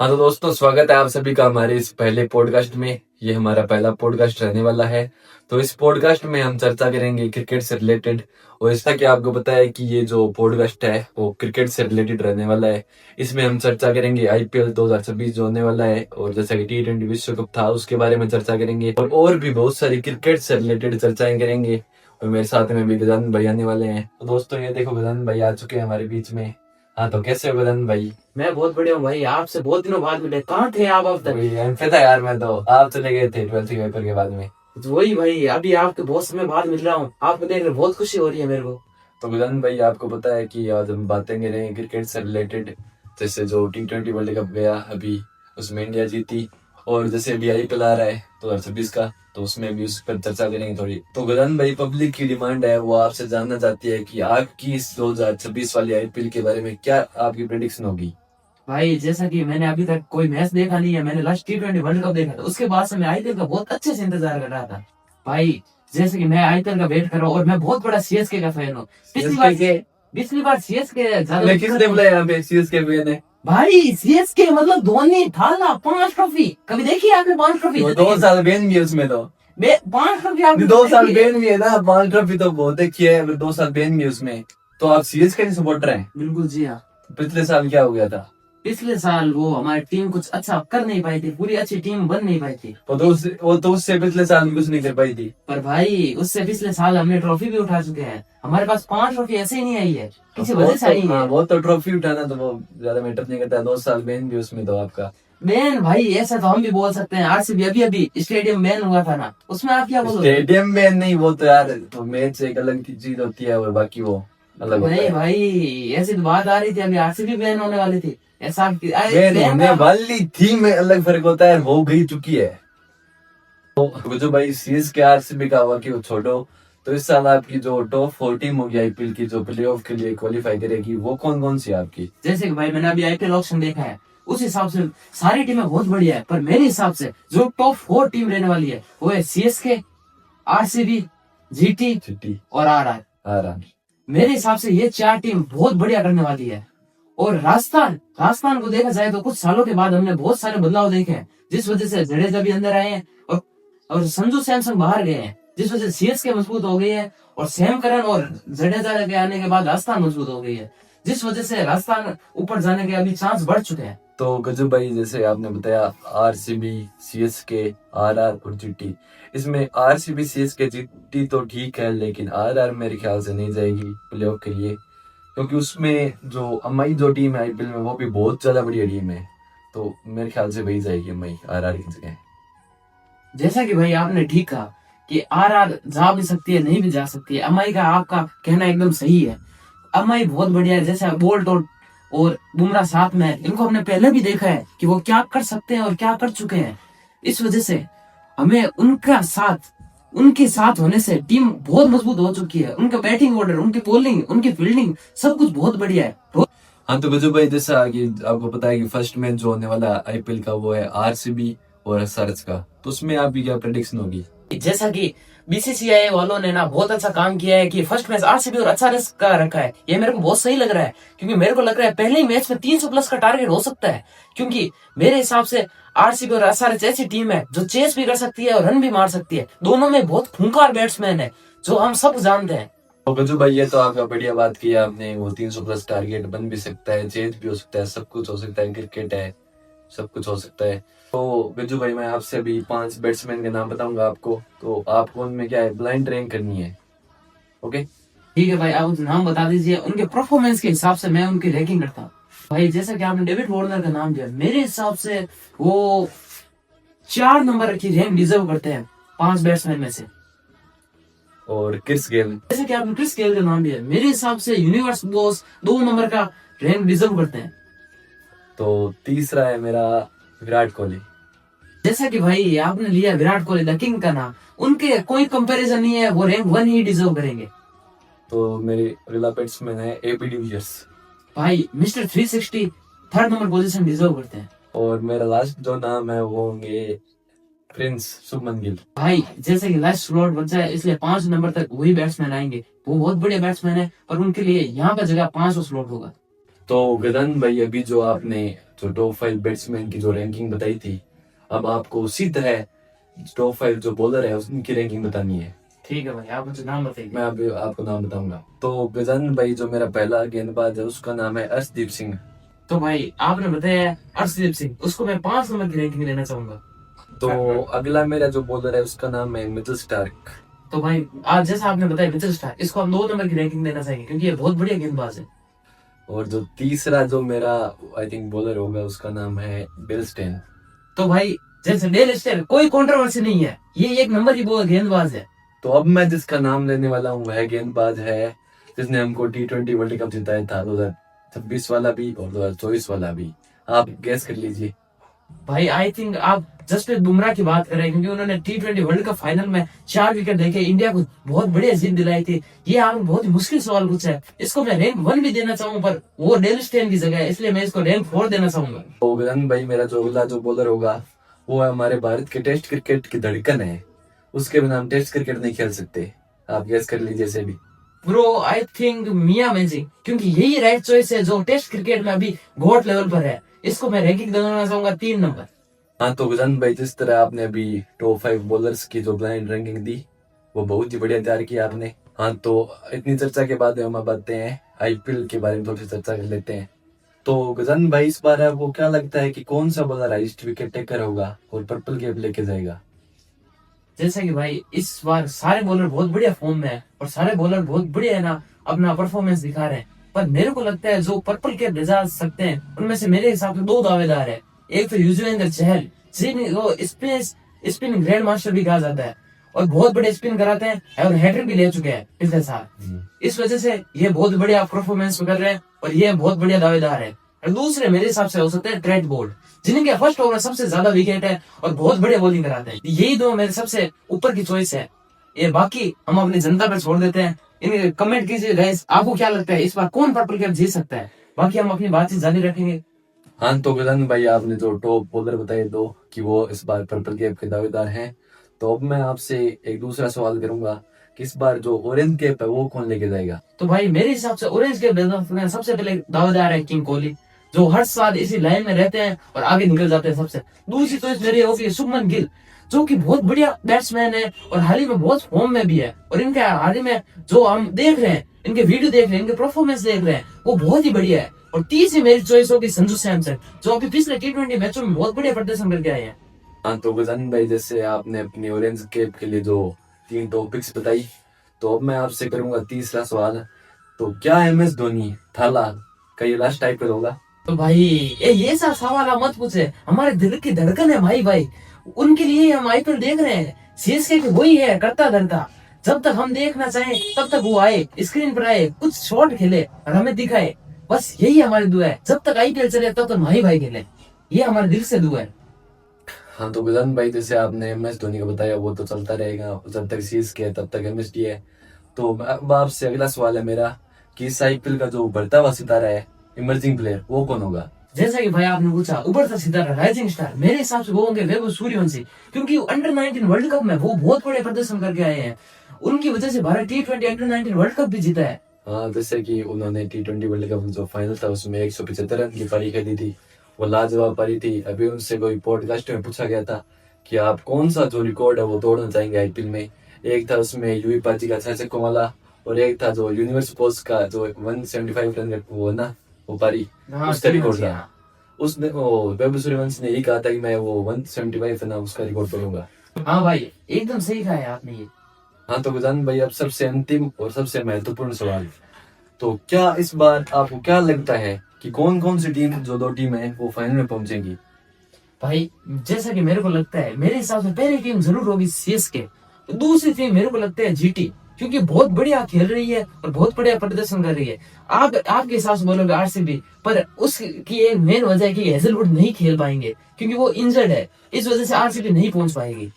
हाँ तो दोस्तों, स्वागत है आप सभी का हमारे इस पहले पॉडकास्ट में। ये हमारा पहला पॉडकास्ट रहने वाला है। तो इस पॉडकास्ट में हम चर्चा करेंगे क्रिकेट से रिलेटेड। और जैसा कि आपको पता है कि ये जो पॉडकास्ट है वो क्रिकेट से रिलेटेड रहने वाला है। इसमें हम चर्चा करेंगे आईपीएल 2026 जो होने वाला है, और जैसा कि T20 विश्व कप था उसके बारे में चर्चा करेंगे, और भी बहुत सारी क्रिकेट से रिलेटेड चर्चाएं करेंगे। और मेरे साथ में भी गजानन भाई आने वाले हैं। तो दोस्तों ये देखो, गजानन भाई आ चुके हैं हमारे बीच में। हाँ तो कैसे हो गजानन भाई? मैं बहुत बढ़िया हूँ भाई। आपसे बहुत दिनों बाद मिले। कहाँ थे आप अब तक? एमपी था यार। मैं तो आप चले गए थे 12th पेपर के बाद में। वही भाई, अभी आपके बहुत समय बाद मिल रहा हूँ। आपको देख कर बहुत खुशी हो रही है मेरे को। तो गुलन भाई, आपको पता है कि आज हम बातें करेंगे क्रिकेट से रिलेटेड। जैसे जो T20 वर्ल्ड कप गया अभी, उसमें इंडिया जीती। और जैसे अभी आईपीएल आ रहा है 2026 का, तो उसमें भी उस पर चर्चा करेंगे थोड़ी। तो गुलन भाई, पब्लिक की डिमांड है, वो आपसे जानना चाहती है कि आपकी इस 2026 वाली आईपीएल के बारे में क्या आपकी प्रेडिक्शन होगी। भाई जैसा कि मैंने अभी तक कोई मैच देखा नहीं है, मैंने लास्ट T20 वर्ल्ड कप देखा था। उसके बाद से मैं आईपीएल का बहुत अच्छे से इंतजार कर रहा था भाई। जैसे कि मैं आईपीएल का वेट कर रहा हूँ, और मैं बहुत बड़ा सीएसके का फैन हूँ। पिछली बार सीएसके किसने बोला यहाँ पे सीएसके फैन है? भाई सीएसके मतलब धोनी था ना, 5 ट्रॉफी कभी देखी है आपने? 5 ट्रॉफी 2 साल बैन भी है उसमें। तो 5 ट्रॉफी आपने 2 साल बैन भी है ना। 5 ट्रॉफी तो बहुत देखी है, 2 साल बैन भी है उसमें। तो आप सीएसके के सपोर्टर हैं? बिल्कुल जी हाँ। पिछले साल क्या हो गया था? पिछले साल वो हमारी टीम कुछ अच्छा कर नहीं पाई थी, पूरी अच्छी टीम बन नहीं पाई थी। वो तो उससे पिछले साल कुछ नहीं कर पाई थी। पर भाई उससे पिछले साल हमने ट्रॉफी भी उठा चुके हैं। हमारे पास 5 ट्रॉफी ऐसे ही नहीं आई है, किसी वजह से आई है। वो तो ट्रॉफी उठाना तो वो ज्यादा मैटर नहीं करता। 2 साल बैन भी उसमें तो आपका। बैन भाई ऐसा तो हम भी बोल सकते हैं। आरसीबी अभी अभी स्टेडियम बैन हुआ था ना, उसमें आप क्या बोलोगे? स्टेडियम बैन नहीं, वो तो यार तो मैच एक अलग चीज होती है, और बाकी वो अलग होता नहीं है। भाई ऐसी तो बात आ रही थी, अभी आरसीबी बैन होने वाली थी। ऐसा बैन होने वाली थी में अलग फर्क होता है, हो गई चुकी है। तो जो भाई सीएसके आरसीबी का हुआ कि वो छोड़ो। तो इस साल आपकी जो टॉप 4 टीम होगी आईपीएल की, जो प्लेऑफ के लिए क्वालिफाई करेगी, वो कौन कौन सी है आपकी? जैसे कि भाई मैंने अभी आईपीएल ऑक्शन देखा है, उस हिसाब से सारी टीमें बहुत बढ़िया है। पर मेरे हिसाब से जो टॉप 4 टीम रहने वाली है वो है सीएसके, आरसीबी, जीटी और आरआर। मेरे हिसाब से ये 4 टीम बहुत बढ़िया करने वाली है। और राजस्थान को देखा जाए तो कुछ सालों के बाद हमने बहुत सारे बदलाव देखे हैं, जिस वजह से जडेजा भी अंदर आए हैं और संजू सैमसन बाहर गए हैं, जिस वजह से सीएसके मजबूत हो गई है। और सैम करन और जडेजा के आने के बाद राजस्थान मजबूत हो गई है, जिस वजह से राजस्थान ऊपर जाने के अभी चांस बढ़ चुके हैं। तो गजब भाई, जैसे आपने बताया आरसीबी, सीएसके, आरआर और जीटी। इसमें आरसीबी, सीएसके, जीटी तो ठीक है, लेकिन आरआर मेरे ख्याल से नहीं जाएगी प्लेऑफ के लिए, क्योंकि उसमें जो एमआई जो टीम है आईपीएल में, वो भी बहुत ज्यादा बढ़िया टीम है। तो मेरे ख्याल से वही जाएगी एमआई आरआर की जगह। जैसा कि भाई आपने ठीक कहा कि आरआर जा भी सकती है, नहीं भी जा सकती है। एमआई का आपका कहना एकदम सही है। एमआई बहुत बढ़िया है, जैसे बोल्ट और बुमराह साथ में है। इनको हमने पहले भी देखा है कि वो क्या कर सकते हैं और क्या कर चुके हैं। इस वजह से हमें उनके साथ होने से टीम बहुत मजबूत हो चुकी है। उनका बैटिंग ऑर्डर, उनकी बॉलिंग, उनकी फील्डिंग, सब कुछ बहुत बढ़िया है। हाँ तो गजब भाई, जैसा कि आपको पता है कि फर्स्ट मैच जो होने वाला आईपीएल का वो है आरसीबी और एसआरएच का, तो उसमें आपकी क्या प्रेडिक्शन होगी? जैसा कि बीसीसीआई वालों ने ना बहुत अच्छा काम किया है कि फर्स्ट मैच आरसीबी और एसआरएच का रखा है। ये मेरे को बहुत सही लग रहा है, क्योंकि मेरे को लग रहा है पहले ही मैच में 300 प्लस का टारगेट हो सकता है। क्योंकि मेरे हिसाब से आरसीबी और एसआरएच ऐसी टीम है जो चेस भी कर सकती है और रन भी मार सकती है। दोनों में बहुत खूंखार बैट्समैन है, जो हम सब जानते हैं। तो गजू भाई, ये तो आपका बढ़िया बात किया आपने। वो 300 प्लस टारगेट बन भी सकता है, चेंज भी हो सकता है, सब कुछ हो सकता है, क्रिकेट है, सब कुछ हो सकता है। तो गजू भाई, मैं आपसे अभी 5 बैट्समैन के नाम बताऊंगा आपको, तो आपको उनमें क्या है, ब्लाइंड रैंक करनी है। ओके ठीक है भाई, आप नाम बता दीजिए। उनके परफॉर्मेंस के हिसाब से मैं उनकी रैंकिंग करता हूँ। भाई जैसा कि आपने डेविड वार्नर का नाम दिया, मेरे हिसाब से वो 4 नंबर की रैंक डिजर्व करते हैं 5 बैट्समैन में से। और क्रिस गेल, जैसे कि आपने क्रिस गेल का नाम दिया, मेरे हिसाब से यूनिवर्स बॉस 2 नंबर का रैंक डिजर्व करते हैं। तो तीसरा है मेरा विराट कोहली। जैसा कि भाई आपने लिया विराट कोहली द किंग का नाम, उनके कोई कंपैरिजन नहीं है, वो रैंक 1 ही डिजर्व करेंगे। तो मेरे अगला बैट्समैन है एबी डिविलियर्स। भाई mister 360 3rd number position deserve करते हैं। और मेरा लास्ट जो नाम है वो होंगे प्रिंस शुभमन गिल। भाई जैसे कि लास्ट स्लॉट बचा है, इसलिए 5 नंबर तक वही बैट्समैन आएंगे। वो बहुत बढ़िया बैट्समैन है और उनके लिए यहाँ पर जगह 5 स्लॉट होगा। तो गदन भाई, अभी जो आपने जो टॉप 5 बैट्समैन की जो रैंकिंग बताई थी, अब आपको उसी तरह टॉप 5 जो बॉलर है उनकी रैंकिंग बतानी है। ठीक है भाई, आप मुझे नाम बताइए। मैं अभी आपको नाम बताऊंगा। तो गजानन भाई जो मेरा पहला गेंदबाज है उसका नाम है अर्शदीप सिंह। तो भाई आपने बताया अर्शदीप सिंह, उसको मैं 5 नंबर की रैंकिंग देना चाहूंगा। तो अगला मेरा जो बॉलर है उसका नाम है मिचेल स्टार्क। तो भाई आज जैसा आपने बताया मिचेल स्टार्क, इसको हम 2 नंबर की रैंकिंग देना चाहेंगे क्योंकि ये बहुत बढ़िया गेंदबाज है। और जो तीसरा जो मेरा आई थिंक बॉलर होगा उसका नाम है बिल स्टेन। तो भाई जैसे डेल स्टेन, कोई कंट्रोवर्सी नहीं है, ये 1 नंबर की वो गेंदबाज है। तो अब मैं जिसका नाम लेने वाला हूँ वह गेंदबाज है जिसने हमको T20 वर्ल्ड कप जिताया था, 2026 वाला भी और 2024 वाला भी। आप गैस कर लीजिए। भाई आई थिंक आप जसप्रीत बुमराह की बात कर रहे हैं क्योंकि उन्होंने T20 वर्ल्ड कप फाइनल में 4 विकेट लेके इंडिया को बहुत बढ़िया जीत दिलाई थी। ये आपने बहुत ही मुश्किल सवाल पूछा है, इसको मैं रैंक 1 भी देना चाहूंगा पर वो डेल स्टेन की जगह है, इसलिए मैं इसको रैंक 4 देना चाहूंगा। तो गगन भाई मेरा जो अगला जो बॉलर होगा वो है हमारे भारत के टेस्ट क्रिकेट की धड़कन है, उसके बिना हम टेस्ट क्रिकेट नहीं खेल सकते। आप गैस कर लीजिए इसे भी। ब्रो आई थिंक मियां मैजिक, क्योंकि यही राइट चॉइस है जो टेस्ट क्रिकेट में अभी गोट लेवल पर है। इसको मैं रैंकिंग देना चाहूंगा 3 नंबर। हाँ तो गजान भाई जिस तरह आपने अभी टॉप 5 बॉलर्स की जो ब्लाइंड रैंकिंग दी वो बहुत ही बढ़िया तैयार किया आपने। हाँ तो इतनी चर्चा के बाद हम अब आते हैं IPL के बारे में थोड़ी सी चर्चा कर लेते हैं। तो गजान भाई इस बार आपको क्या लगता है कि कौन सा बॉलर हाईएस्ट विकेट टेकर होगा और पर्पल कैप लेके जाएगा? जैसा कि भाई इस बार सारे बॉलर बहुत बढ़िया फॉर्म में है और सारे बॉलर बहुत बढ़िया है ना अपना परफॉर्मेंस दिखा रहे हैं, पर मेरे को लगता है जो पर्पल कैप ले जा सकते हैं उनमें से मेरे हिसाब से 2 दावेदार है। एक तो युजवेंद्र चहल, जिनको स्पिन ग्रैंड मास्टर भी कहा जाता है और बहुत बड़े स्पिन कराते हैं और हैट्रिक भी ले चुके हैं पिछले साल। इस वजह से ये बहुत बढ़िया परफॉर्मेंस कर रहे हैं और ये बहुत बढ़िया दावेदार है। और दूसरे मेरे हिसाब से हो सकते हैं ट्रेंट बोल्ट, जिनके फर्स्ट ओवर में सबसे ज्यादा विकेट है और बहुत बढ़िया बॉलिंग कराते हैं। यही 2 मेरे सबसे ऊपर की चॉइस है। ये बाकी हम अपनी जनता पर छोड़ देते हैं। इनके कमेंट कीजिए गाइस, आपको क्या लगता है इस बार कौन पर्पल कैप जीत सकता है? बाकी हम अपनी बातचीत जारी रखेंगे। हाँ तो गजान भाई आपने जो टॉप बॉलर बताए 2 कि वो इस बार पर्पल कैप के दावेदार हैं, तो अब मैं आपसे एक दूसरा सवाल करूंगा कि इस बार जो ऑरेंज कैप है वो कौन लेके जाएगा? तो भाई मेरे हिसाब से ऑरेंज कैप सबसे पहले दावेदार है किंग कोहली, जो हर साल इसी लाइन में रहते हैं और आगे निकल जाते हैं सबसे। दूसरी चॉइस मेरी होगी शुभमन गिल, जो कि बहुत बढ़िया बैट्समैन है और हाल ही में बहुत फॉर्म में भी है और इनके हाल ही में जो हम देख रहे हैं, इनके वीडियो देख रहे हैं, इनके परफॉर्मेंस देख रहे हैं, वो बहुत ही बढ़िया है। और तीसरी मेरी चॉइस होगी संजू सैमसन, जो अभी पिछले T20 मैचों में बहुत बढ़िया प्रदर्शन करके आए हैं। हाँ तो गजान भाई जैसे आपने अपनी ऑरेंज कैप के लिए जो 3 टॉपिक्स बताई, तो अब मैं आपसे करूंगा तीसरा सवाल। तो क्या MS धोनी थाला का ये लास्ट टाइप होगा? तो भाई ये सब सवाल आप मत पूछे, हमारे दिल की धड़कन है भाई, उनके लिए हम IPL देख रहे हैं। CSK के वही है करता धरता, जब तक हम देखना चाहें तब तक वो आए, स्क्रीन पर आए, कुछ शॉट खेले और हमें दिखाए, बस यही हमारी दुआ है। जब तक IPL चले तब तक भाई खेले, ये हमारे दिल से दुआ है। हाँ तो गजान भाई जैसे आपने MS धोनी का बताया वो तो चलता रहेगा, जब तक CSK है तब तक MSD है। तो अब आपसे अगला सवाल है मेरा कि इस IPL का जो उभरता हुआ सितारा है, इमर्जिंग प्लेयर, वो कौन होगा? जैसा कि भाई आपने पूछा उभरता सितारा, राइजिंग स्टार, मेरे हिसाब से वो होंगे वैभव सूर्यवंशी, क्योंकि अंडर-19 वर्ल्ड कप में वो बहुत बड़े प्रदर्शन करके आए हैं। उनकी वजह से Bharat T20 under-19 world cup भी जीता है। हाँ जैसे कि उन्होंने T20 वर्ल्ड कप जो फाइनल था उसमें 175 रन की पारी खेली थी, वो लाजवाब पारी थी। अभी उनसे कोई पॉडकास्ट में पूछा गया था कि आप कौन सा जो रिकॉर्ड है वो तोड़ना चाहेंगे IPL में। एक था उसमें यूवी पाजी का 6 छक्कों वाला और एक था जो यूनिवर्स पोस्ट का जो 175 रन का वो ना वो पारी, उसका रिकॉर्ड था। उसने वैभव सूर्यवंशी ने यही कहा था कि मैं वो 175 ना उसका रिकॉर्ड तोड़ूंगा। हाँ भाई एकदम सही कहा है आपने ये। हाँ तो गजान भाई अब सबसे अंतिम और सबसे महत्वपूर्ण सवाल, तो क्या इस बार आपको क्या लगता है कि कौन कौन सी टीम जो 2 टीम है वो फाइनल में पहुंचेंगी? भाई जैसा कि मेरे को लगता है, मेरे हिसाब से पहली टीम जरूर होगी CSK, दूसरी टीम मेरे को लगता है GT, क्योंकि बहुत बढ़िया खेल रही है और बहुत बढ़िया प्रदर्शन कर रही है। आपके हिसाब से बोलोगे RCB, पर उसकी एक मेन वजह है कि हेजलवुड नहीं खेल पाएंगे क्योंकि वो इंजर्ड है, इस वजह से RCB नहीं पहुंच पाएगी।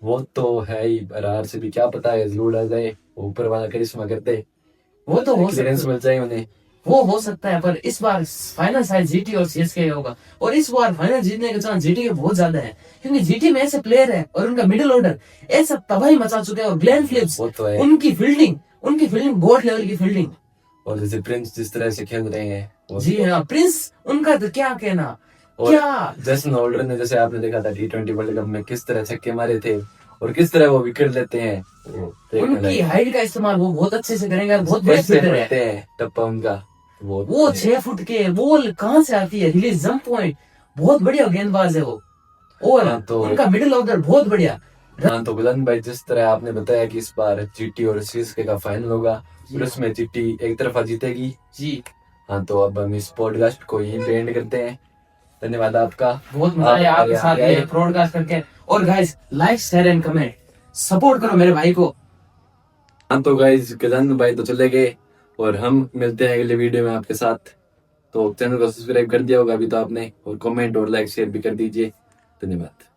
वो तो है ही, पर RCB क्या पता है जरूर आ जाए, ऊपर वाला करिश्मा करते, वो तो हो क्लियरेंस मिल जाए उन्हें, वो हो सकता है, पर इस बार फाइनल शायद GT और CSK होगा और इस बार फाइनल जीतने के चांस GT के बहुत ज्यादा है, क्योंकि GT में ऐसे प्लेयर है और उनका मिडिल ऑर्डर ऐसा तबाही मचा चुका है और ग्लेन फिलिप्स उनकी फील्डिंग गोट लेवल की फील्डिंग, और जैसे प्रिंस जिस तरह से खेल रहे हैं जी हाँ प्रिंस, उनका तो क्या कहना, और क्या जसन होल्डर ने, जैसे आपने देखा था T20 वर्ल्ड कप में, किस तरह छक्के मारे थे और किस तरह वो विकेट लेते हैं, वो देखने उनकी लायक। हाइट का इस्तेमाल वो बहुत अच्छे से करेंगे और बहुत बढ़िया कैसे फील्डर है। पड़ते हैं टप्पा उनका, वो 6 फुट के बॉल कहाँ से आती है, रिलीज जंप पॉइंट, बहुत बढ़िया गेंदबाज है वो। और हाँ, तो उनका मिडिल ऑर्डर बहुत बढ़िया। हाँ, तो गुलन भाई, जिस तरह आपने बताया कि इस बार जीटी और सीएसके का फाइनल होगा और उसमें जीटी एक तरफा जीतेगी जी हाँ, तो अब हम इस पॉडकास्ट को यहीं पे एंड करते हैं। धन्यवाद आपका, बहुत मजा आया आपके साथ आए। ये ब्रॉडकास्ट करके। और guys like share and comment support करो मेरे भाई को। हाँ, तो गाइज गजानंद भाई तो चले गए और हम मिलते हैं अगले वीडियो में आपके साथ। तो चैनल को सब्सक्राइब कर दिया होगा अभी तो आपने, और कमेंट और लाइक शेयर भी कर दीजिए। धन्यवाद।